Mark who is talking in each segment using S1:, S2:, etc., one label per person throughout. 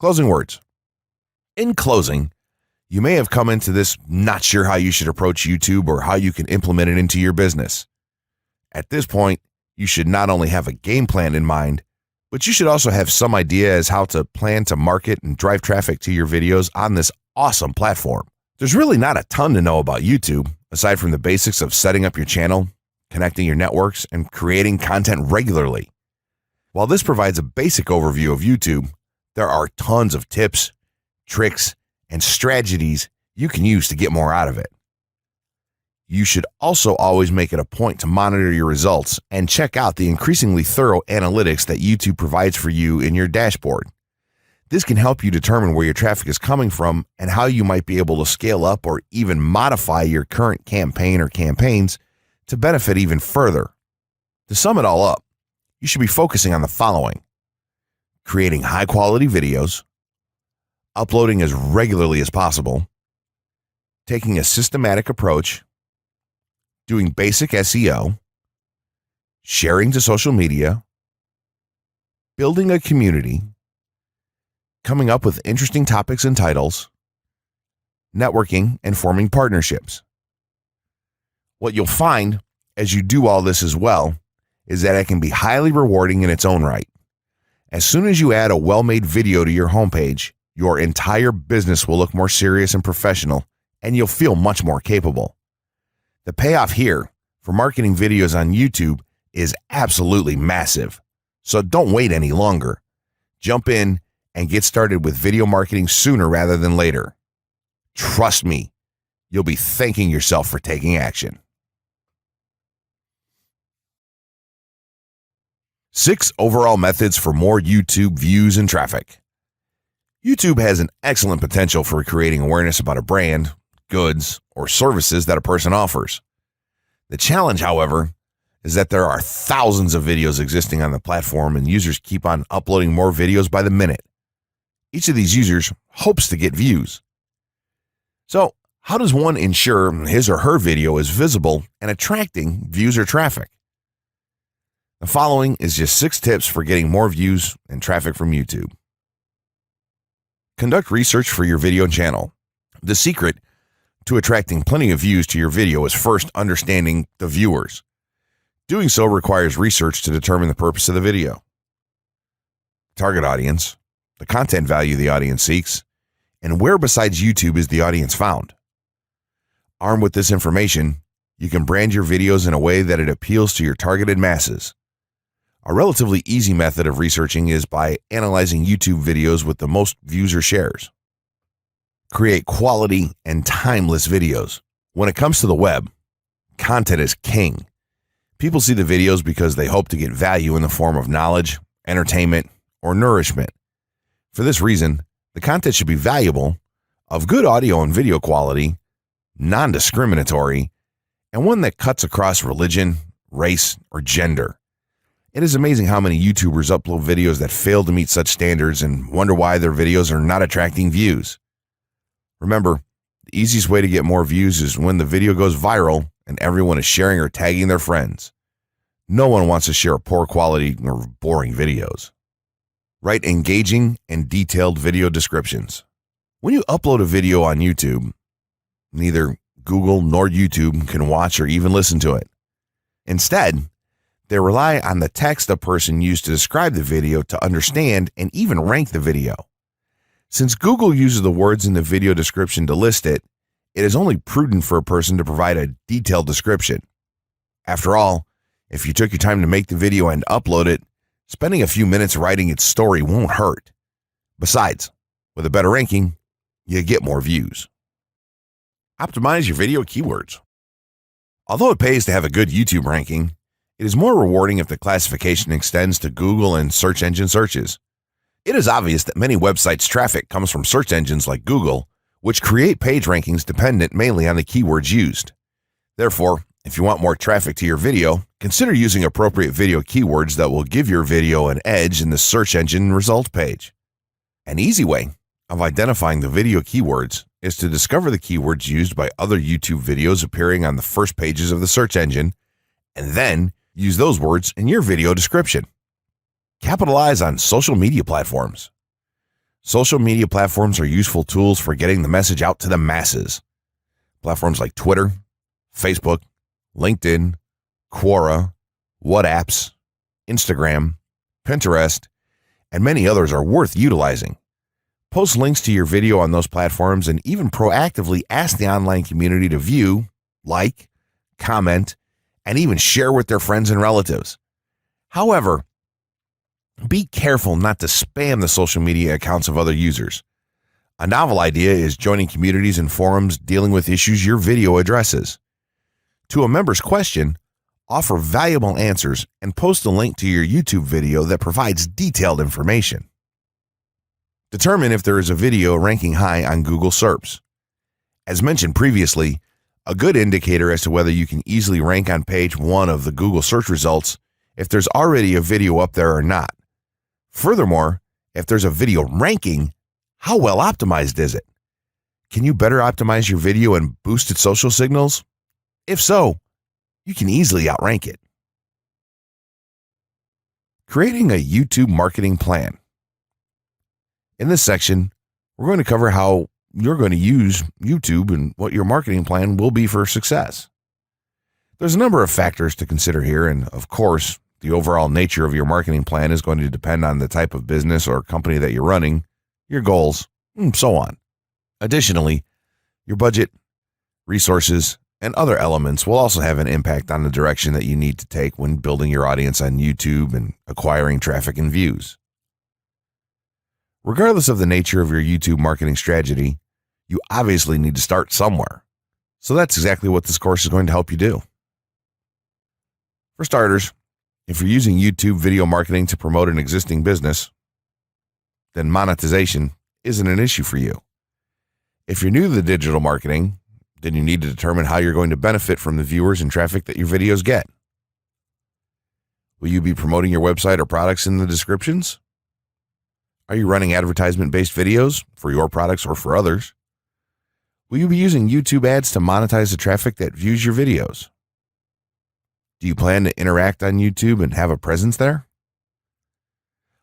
S1: Closing words. In closing, you may have come into this not sure how you should approach YouTube or how you can implement it into your business. At this point, you should not only have a game plan in mind, but you should also have some idea as how to plan to market and drive traffic to your videos on this awesome platform. There's really not a ton to know about YouTube, aside from the basics of setting up your channel, connecting your networks, and creating content regularly. While this provides a basic overview of YouTube, there are tons of tips, tricks, and strategies you can use to get more out of it. You should also always make it a point to monitor your results and check out the increasingly thorough analytics that YouTube provides for you in your dashboard. This can help you determine where your traffic is coming from and how you might be able to scale up or even modify your current campaign or campaigns to benefit even further. To sum it all up, you should be focusing on the following: creating high-quality videos, uploading as regularly as possible, taking a systematic approach, doing basic SEO, sharing to social media, building a community, coming up with interesting topics and titles, networking, and forming partnerships. What you'll find as you do all this as well is that it can be highly rewarding in its own right. As soon as you add a well-made video to your homepage, your entire business will look more serious and professional, and you'll feel much more capable. The payoff here for marketing videos on YouTube is absolutely massive. So don't wait any longer. Jump in and get started with video marketing sooner rather than later. Trust me, you'll be thanking yourself for taking action. 6 overall methods for more YouTube views and traffic. YouTube has an excellent potential for creating awareness about a brand, goods, or services that a person offers. The challenge, however, is that there are thousands of videos existing on the platform and users keep on uploading more videos by the minute. Each of these users hopes to get views. So, how does one ensure his or her video is visible and attracting views or traffic? The following is just 6 tips for getting more views and traffic from YouTube. Conduct research for your video channel. The secret to attracting plenty of views to your video is first understanding the viewers. Doing so requires research to determine the purpose of the video, target audience, the content value the audience seeks, and where besides YouTube is the audience found. Armed with this information, you can brand your videos in a way that it appeals to your targeted masses. A relatively easy method of researching is by analyzing YouTube videos with the most views or shares. Create quality and timeless videos. When it comes to the web, content is king. People see the videos because they hope to get value in the form of knowledge, entertainment, or nourishment. For this reason, the content should be valuable, of good audio and video quality, non-discriminatory, and one that cuts across religion, race, or gender. It is amazing how many YouTubers upload videos that fail to meet such standards and wonder why their videos are not attracting views. Remember, the easiest way to get more views is when the video goes viral and everyone is sharing or tagging their friends. No one wants to share poor quality or boring videos. Write engaging and detailed video descriptions. When you upload a video on YouTube, neither Google nor YouTube can watch or even listen to it. Instead, they rely on the text a person used to describe the video to understand and even rank the video. Since Google uses the words in the video description to list it, it is only prudent for a person to provide a detailed description. After all, if you took your time to make the video and upload it, spending a few minutes writing its story won't hurt. Besides, with a better ranking, you get more views. Optimize your video keywords. Although it pays to have a good YouTube ranking, it is more rewarding if the classification extends to Google and search engine searches. It is obvious that many websites' traffic comes from search engines like Google, which create page rankings dependent mainly on the keywords used. Therefore, if you want more traffic to your video, consider using appropriate video keywords that will give your video an edge in the search engine result page. An easy way of identifying the video keywords is to discover the keywords used by other YouTube videos appearing on the first pages of the search engine, and then use those words in your video description. Capitalize on social media platforms. Social media platforms are useful tools for getting the message out to the masses. Platforms like Twitter, Facebook, LinkedIn, Quora, WhatsApps, Instagram, Pinterest, and many others are worth utilizing. Post links to your video on those platforms and even proactively ask the online community to view, like, comment, and even share with their friends and relatives. However, be careful not to spam the social media accounts of other users. A novel idea is joining communities and forums dealing with issues your video addresses. To a member's question, offer valuable answers and post a link to your YouTube video that provides detailed information. Determine if there is a video ranking high on Google SERPs. As mentioned previously, a good indicator as to whether you can easily rank on page 1 of the Google search results if there's already a video up there or not. Furthermore, if there's a video ranking, how well optimized is it? Can you better optimize your video and boost its social signals? If so, you can easily outrank it. Creating a YouTube marketing plan. In this section, we're going to cover how you're going to use YouTube and what your marketing plan will be for success. There's a number of factors to consider here, and of course, the overall nature of your marketing plan is going to depend on the type of business or company that you're running, your goals, and so on. Additionally, your budget, resources, and other elements will also have an impact on the direction that you need to take when building your audience on YouTube and acquiring traffic and views. Regardless of the nature of your YouTube marketing strategy, you obviously need to start somewhere. So that's exactly what this course is going to help you do. For starters, if you're using YouTube video marketing to promote an existing business, then monetization isn't an issue for you. If you're new to the digital marketing, then you need to determine how you're going to benefit from the viewers and traffic that your videos get. Will you be promoting your website or products in the descriptions? Are you running advertisement-based videos for your products or for others? Will you be using YouTube ads to monetize the traffic that views your videos? Do you plan to interact on YouTube and have a presence there?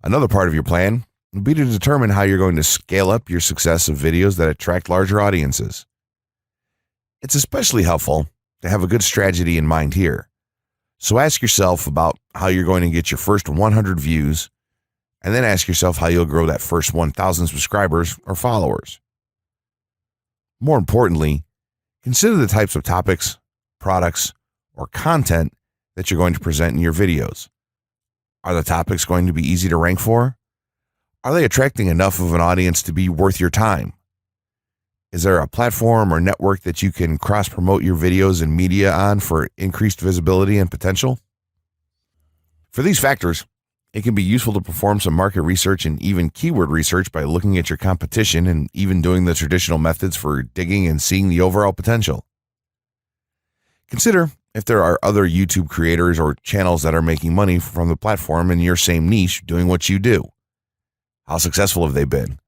S1: Another part of your plan will be to determine how you're going to scale up your success of videos that attract larger audiences. It's especially helpful to have a good strategy in mind here. So ask yourself about how you're going to get your first 100 views, and then ask yourself how you'll grow that first 1,000 subscribers or followers. More importantly, consider the types of topics, products, or content that you're going to present in your videos. Are the topics going to be easy to rank for? Are they attracting enough of an audience to be worth your time? Is there a platform or network that you can cross-promote your videos and media on for increased visibility and potential? For these factors, it can be useful to perform some market research and even keyword research by looking at your competition and even doing the traditional methods for digging and seeing the overall potential. Consider if there are other YouTube creators or channels that are making money from the platform in your same niche doing what you do. How successful have they been?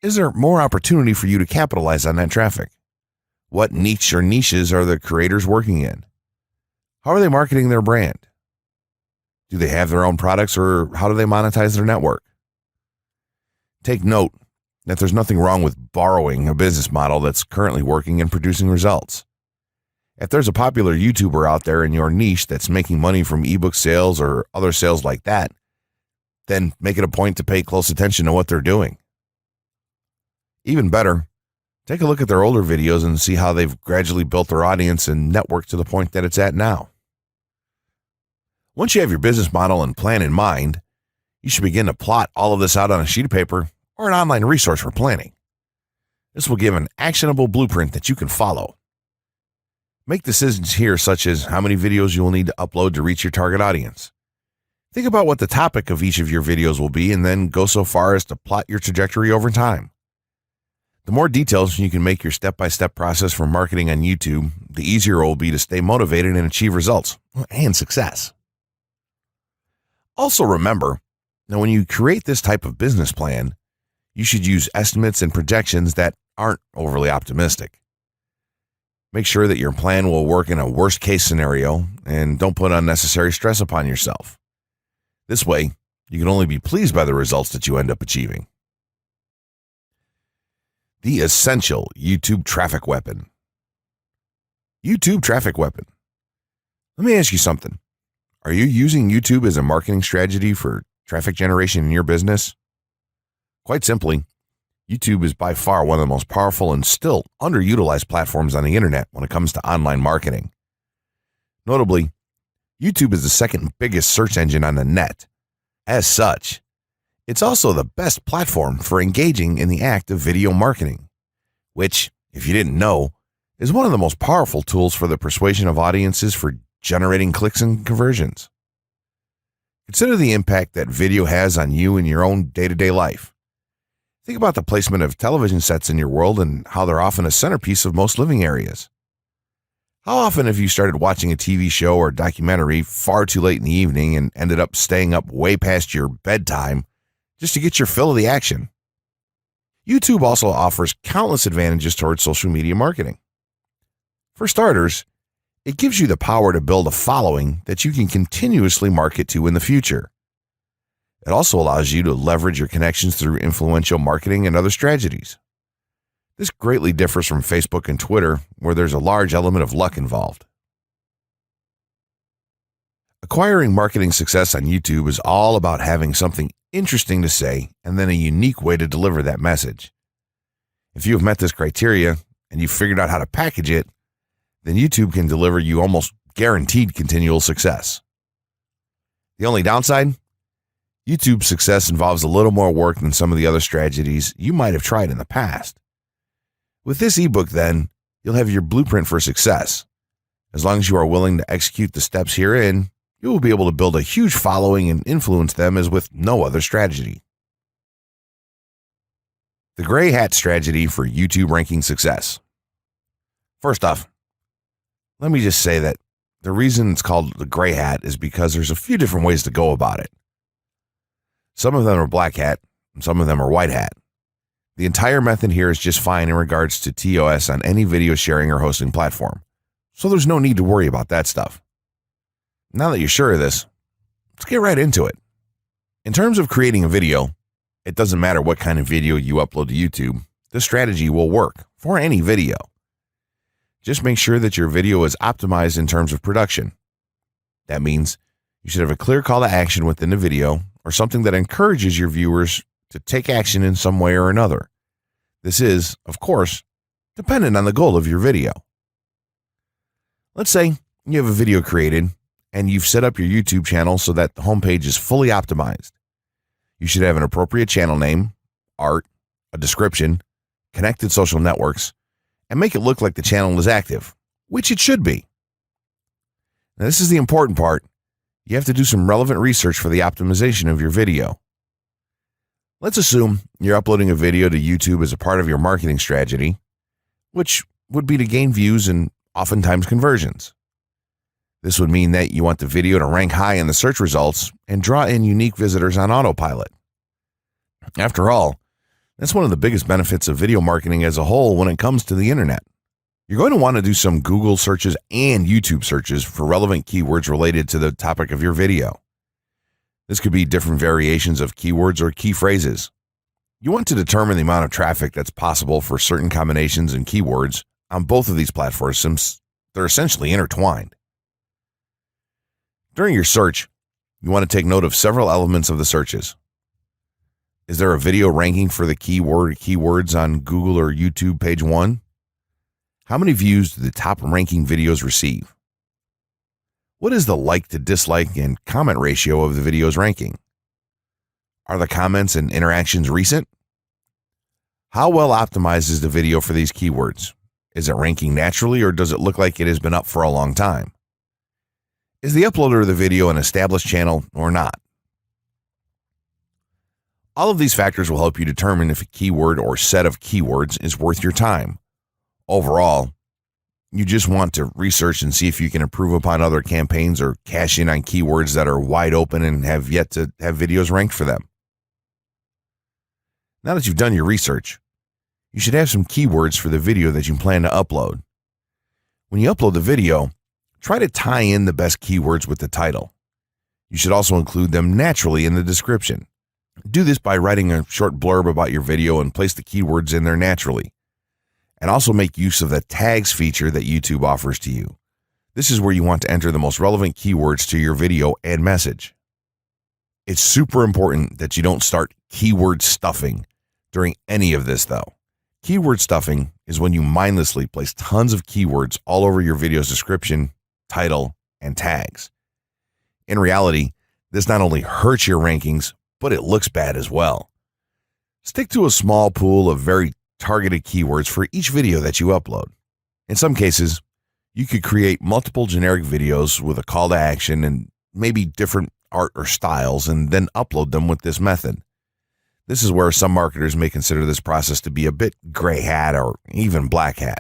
S1: Is there more opportunity for you to capitalize on that traffic? What niche or niches are the creators working in? How are they marketing their brand? Do they have their own products, or how do they monetize their network? Take note that there's nothing wrong with borrowing a business model that's currently working and producing results. If there's a popular YouTuber out there in your niche that's making money from ebook sales or other sales like that, then make it a point to pay close attention to what they're doing. Even better, take a look at their older videos and see how they've gradually built their audience and network to the point that it's at now. Once you have your business model and plan in mind, you should begin to plot all of this out on a sheet of paper or an online resource for planning. This will give an actionable blueprint that you can follow. Make decisions here such as how many videos you will need to upload to reach your target audience. Think about what the topic of each of your videos will be and then go so far as to plot your trajectory over time. The more details you can make your step-by-step process for marketing on YouTube, the easier it will be to stay motivated and achieve results and success. Also remember, now when you create this type of business plan, you should use estimates and projections that aren't overly optimistic. Make sure that your plan will work in a worst-case scenario and don't put unnecessary stress upon yourself. This way, you can only be pleased by the results that you end up achieving. The essential YouTube traffic weapon. YouTube traffic weapon. Let me ask you something. Are you using YouTube as a marketing strategy for traffic generation in your business? Quite simply, YouTube is by far one of the most powerful and still underutilized platforms on the internet when it comes to online marketing. Notably, YouTube is the second biggest search engine on the net. As such, it's also the best platform for engaging in the act of video marketing, which, if you didn't know, is one of the most powerful tools for the persuasion of audiences for generating clicks and conversions. Consider the impact that video has on you in your own day-to-day life. Think about the placement of television sets in your world and how they're often a centerpiece of most living areas. How often have you started watching a TV show or documentary far too late in the evening and ended up staying up way past your bedtime just to get your fill of the action? YouTube also offers countless advantages towards social media marketing. For starters, it gives you the power to build a following that you can continuously market to in the future. It also allows you to leverage your connections through influential marketing and other strategies. This greatly differs from Facebook and Twitter, where there's a large element of luck involved. Acquiring marketing success on YouTube is all about having something interesting to say and then a unique way to deliver that message. If you have met this criteria and you've figured out how to package it, then YouTube can deliver you almost guaranteed continual success. The only downside? YouTube's success involves a little more work than some of the other strategies you might have tried in the past. With this ebook, then, you'll have your blueprint for success. As long as you are willing to execute the steps herein, you will be able to build a huge following and influence them as with no other strategy. The gray hat strategy for YouTube ranking success. First off, let me just say that the reason it's called the gray hat is because there's a few different ways to go about it. Some of them are black hat, and some of them are white hat. The entire method here is just fine in regards to TOS on any video sharing or hosting platform, so there's no need to worry about that stuff. Now that you're sure of this, let's get right into it. In terms of creating a video, it doesn't matter what kind of video you upload to YouTube, this strategy will work for any video. Just make sure that your video is optimized in terms of production. That means you should have a clear call to action within the video or something that encourages your viewers to take action in some way or another. This is, of course, dependent on the goal of your video. Let's say you have a video created and you've set up your YouTube channel so that the homepage is fully optimized. You should have an appropriate channel name, art, a description, connected social networks, and make it look like the channel is active, which it should be. Now, this is the important part. You have to do some relevant research for the optimization of your video. Let's assume you're uploading a video to YouTube as a part of your marketing strategy, which would be to gain views and oftentimes conversions. This would mean that you want the video to rank high in the search results and draw in unique visitors on autopilot. After all, that's one of the biggest benefits of video marketing as a whole when it comes to the internet. You're going to want to do some Google searches and YouTube searches for relevant keywords related to the topic of your video. This could be different variations of keywords or key phrases. You want to determine the amount of traffic that's possible for certain combinations and keywords on both of these platforms since they're essentially intertwined. During your search, you want to take note of several elements of the searches. Is there a video ranking for the keywords on Google or YouTube page 1? How many views do the top ranking videos receive? What is the like to dislike and comment ratio of the video's ranking? Are the comments and interactions recent? How well optimized is the video for these keywords? Is it ranking naturally or does it look like it has been up for a long time? Is the uploader of the video an established channel or not? All of these factors will help you determine if a keyword or set of keywords is worth your time. Overall, you just want to research and see if you can improve upon other campaigns or cash in on keywords that are wide open and have yet to have videos ranked for them. Now that you've done your research, you should have some keywords for the video that you plan to upload. When you upload the video, try to tie in the best keywords with the title. You should also include them naturally in the description. Do this by writing a short blurb about your video and place the keywords in there naturally. And also make use of the tags feature that YouTube offers to you. This is where you want to enter the most relevant keywords to your video and message. It's super important that you don't start keyword stuffing during any of this, though. Keyword stuffing is when you mindlessly place tons of keywords all over your video's description, title, and tags. In reality, this not only hurts your rankings, but it looks bad as well. Stick to a small pool of very targeted keywords for each video that you upload. In some cases, you could create multiple generic videos with a call to action and maybe different art or styles and then upload them with this method. This is where some marketers may consider this process to be a bit gray hat or even black hat.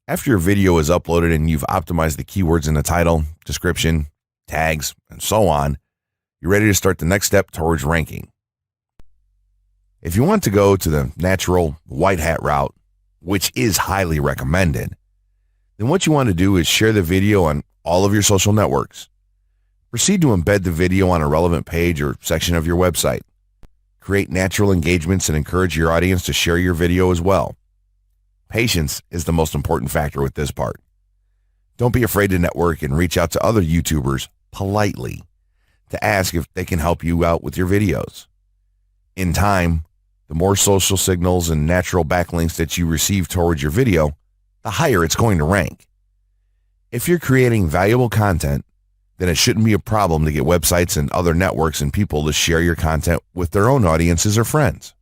S1: After your video is uploaded and you've optimized the keywords in the title, description, tags, and so on, you're ready to start the next step towards ranking. If you want to go to the natural white hat route, which is highly recommended, then what you want to do is share the video on all of your social networks. Proceed to embed the video on a relevant page or section of your website. Create natural engagements and encourage your audience to share your video as well. Patience is the most important factor with this part. Don't be afraid to network and reach out to other YouTubers politely to ask if they can help you out with your videos. In time, the more social signals and natural backlinks that you receive towards your video, the higher it's going to rank. If you're creating valuable content, then it shouldn't be a problem to get websites and other networks and people to share your content with their own audiences or friends.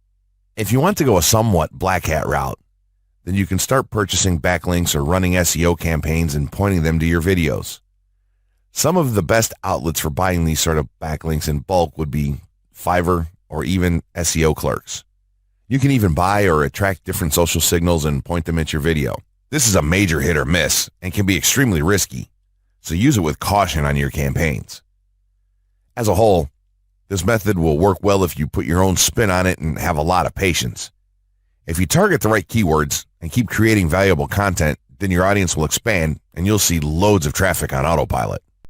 S1: If you want to go a somewhat black hat route, then you can start purchasing backlinks or running SEO campaigns and pointing them to your videos. Some of the best outlets for buying these sort of backlinks in bulk would be Fiverr or even SEO clerks. You can even buy or attract different social signals and point them at your video. This is a major hit or miss and can be extremely risky, so use it with caution on your campaigns. As a whole, this method will work well if you put your own spin on it and have a lot of patience. If you target the right keywords and keep creating valuable content, then your audience will expand and you'll see loads of traffic on autopilot.